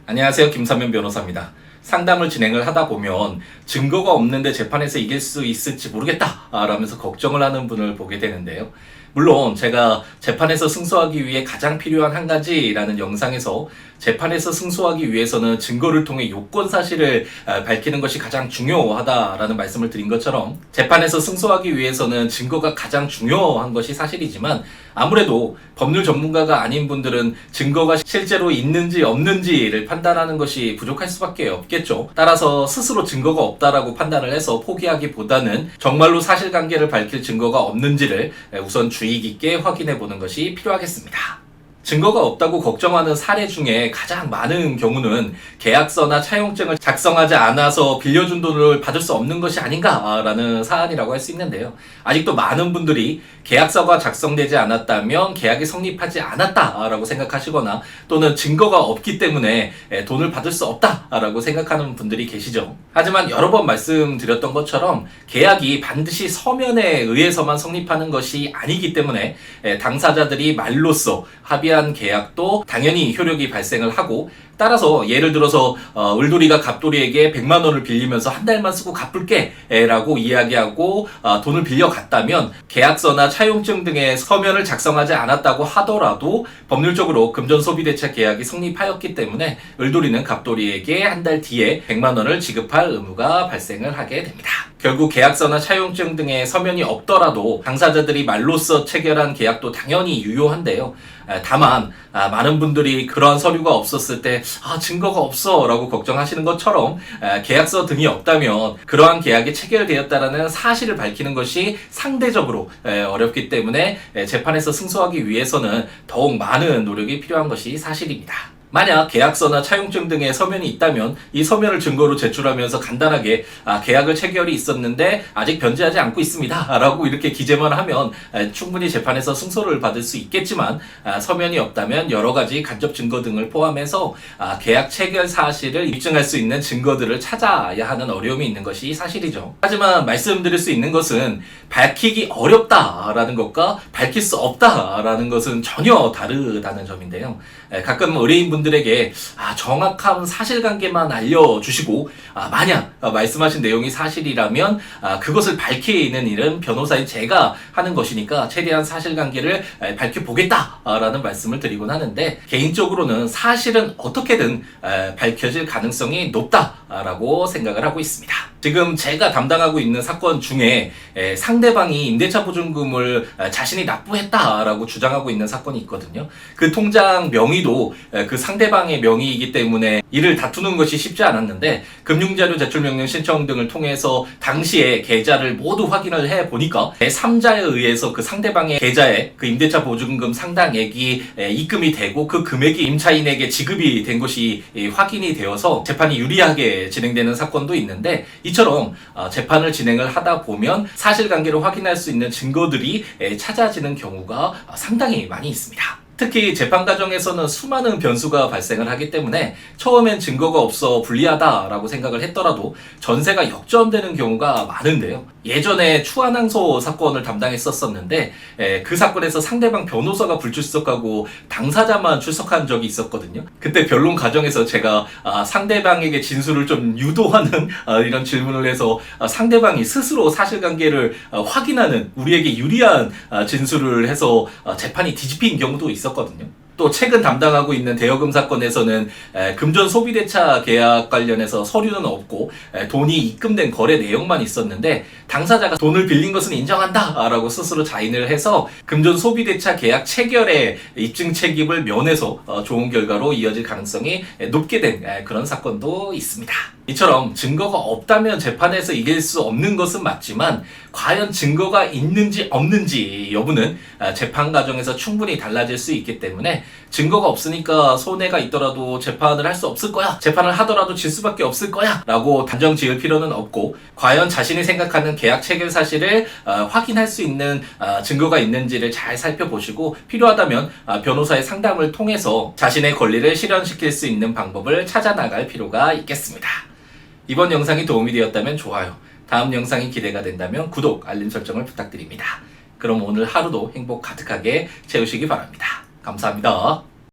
안녕하세요. 김삼현 변호사입니다. 상담을 진행을 하다 보면 증거가 없는데 재판에서 이길 수 있을지 모르겠다 라면서 걱정을 하는 분을 보게 되는데요. 물론 제가 재판에서 승소하기 위해 가장 필요한 한 가지라는 영상에서 재판에서 승소하기 위해서는 증거를 통해 요건 사실을 밝히는 것이 가장 중요하다라는 말씀을 드린 것처럼 재판에서 승소하기 위해서는 증거가 가장 중요한 것이 사실이지만 아무래도 법률 전문가가 아닌 분들은 증거가 실제로 있는지 없는지를 판단하는 것이 부족할 수밖에 없겠죠. 따라서 스스로 증거가 없다라고 판단을 해서 포기하기보다는 정말로 사실관계를 밝힐 증거가 없는지를 우선 주의 깊게 확인해 보는 것이 필요하겠습니다. 증거가 없다고 걱정하는 사례 중에 가장 많은 경우는 계약서나 차용증을 작성하지 않아서 빌려준 돈을 받을 수 없는 것이 아닌가라는 사안이라고 할 수 있는데요. 아직도 많은 분들이 계약서가 작성되지 않았다면 계약이 성립하지 않았다라고 생각하시거나 또는 증거가 없기 때문에 돈을 받을 수 없다라고 생각하는 분들이 계시죠. 하지만 여러 번 말씀드렸던 것처럼 계약이 반드시 서면에 의해서만 성립하는 것이 아니기 때문에 당사자들이 말로써 합의한 계약도 당연히 효력이 발생을 하고, 따라서 예를 들어서 을돌이가 갑돌이에게 100만 원을 빌리면서 한 달만 쓰고 갚을게 라고 이야기하고 돈을 빌려갔다면 계약서나 차용증 등의 서면을 작성하지 않았다고 하더라도 법률적으로 금전소비대차 계약이 성립하였기 때문에 을돌이는 갑돌이에게 한 달 뒤에 100만 원을 지급할 의무가 발생을 하게 됩니다. 결국 계약서나 차용증 등의 서면이 없더라도 당사자들이 말로써 체결한 계약도 당연히 유효한데요. 다만 많은 분들이 그러한 서류가 없었을 때 증거가 없어 라고 걱정하시는 것처럼 계약서 등이 없다면 그러한 계약이 체결되었다라는 사실을 밝히는 것이 상대적으로 어렵기 때문에 재판에서 승소하기 위해서는 더욱 많은 노력이 필요한 것이 사실입니다. 만약 계약서나 차용증 등의 서면이 있다면 이 서면을 증거로 제출하면서 간단하게 계약을 체결이 있었는데 아직 변제하지 않고 있습니다 라고 이렇게 기재만 하면 충분히 재판에서 승소를 받을 수 있겠지만 서면이 없다면 여러 가지 간접 증거 등을 포함해서 계약 체결 사실을 입증할 수 있는 증거들을 찾아야 하는 어려움이 있는 것이 사실이죠. 하지만 말씀드릴 수 있는 것은 밝히기 어렵다라는 것과 밝힐 수 없다라는 것은 전혀 다르다는 점인데요. 가끔 의뢰인분들에게 정확한 사실관계만 알려주시고 만약 말씀하신 내용이 사실이라면 그것을 밝히는 일은 변호사인 제가 하는 것이니까 최대한 사실관계를 밝혀보겠다라는 말씀을 드리곤 하는데, 개인적으로는 사실은 어떻게든 밝혀질 가능성이 높다라고 생각을 하고 있습니다. 지금 제가 담당하고 있는 사건 중에 상대방이 임대차 보증금을 자신이 납부했다라고 주장하고 있는 사건이 있거든요. 그 통장 명의도 그 상대방의 명의이기 때문에 이를 다투는 것이 쉽지 않았는데, 금융자료 제출명령 신청 등을 통해서 당시에 계좌를 모두 확인을 해보니까 제3자에 의해서 그 상대방의 계좌에 그 임대차 보증금 상당액이 입금이 되고 그 금액이 임차인에게 지급이 된 것이 확인이 되어서 재판이 유리하게 진행되는 사건도 있는데, 이처럼 재판을 진행을 하다 보면 사실관계를 확인할 수 있는 증거들이 찾아지는 경우가 상당히 많이 있습니다. 특히 재판 과정에서는 수많은 변수가 발생을 하기 때문에 처음엔 증거가 없어 불리하다라고 생각을 했더라도 전세가 역전되는 경우가 많은데요. 예전에 추한항소 사건을 담당했었는데 그 사건에서 상대방 변호사가 불출석하고 당사자만 출석한 적이 있었거든요. 그때 변론 과정에서 제가 상대방에게 진술을 좀 유도하는 이런 질문을 해서 상대방이 스스로 사실관계를 확인하는, 우리에게 유리한 진술을 해서 재판이 뒤집힌 경우도 있었거든요. 또 최근 담당하고 있는 대여금 사건에서는 금전소비대차 계약 관련해서 서류는 없고 돈이 입금된 거래 내용만 있었는데 당사자가 돈을 빌린 것은 인정한다 라고 스스로 자인을 해서 금전소비대차 계약 체결의 입증 책임을 면해서 좋은 결과로 이어질 가능성이 높게 된 그런 사건도 있습니다. 이처럼 증거가 없다면 재판에서 이길 수 없는 것은 맞지만 과연 증거가 있는지 없는지 여부는 재판 과정에서 충분히 달라질 수 있기 때문에 증거가 없으니까 손해가 있더라도 재판을 할 수 없을 거야, 재판을 하더라도 질 수밖에 없을 거야 라고 단정 지을 필요는 없고, 과연 자신이 생각하는 계약 체결 사실을 확인할 수 있는 증거가 있는지를 잘 살펴보시고 필요하다면 변호사의 상담을 통해서 자신의 권리를 실현시킬 수 있는 방법을 찾아 나갈 필요가 있겠습니다. 이번 영상이 도움이 되었다면 좋아요, 다음 영상이 기대가 된다면 구독, 알림 설정을 부탁드립니다. 그럼 오늘 하루도 행복 가득하게 채우시기 바랍니다. 감사합니다.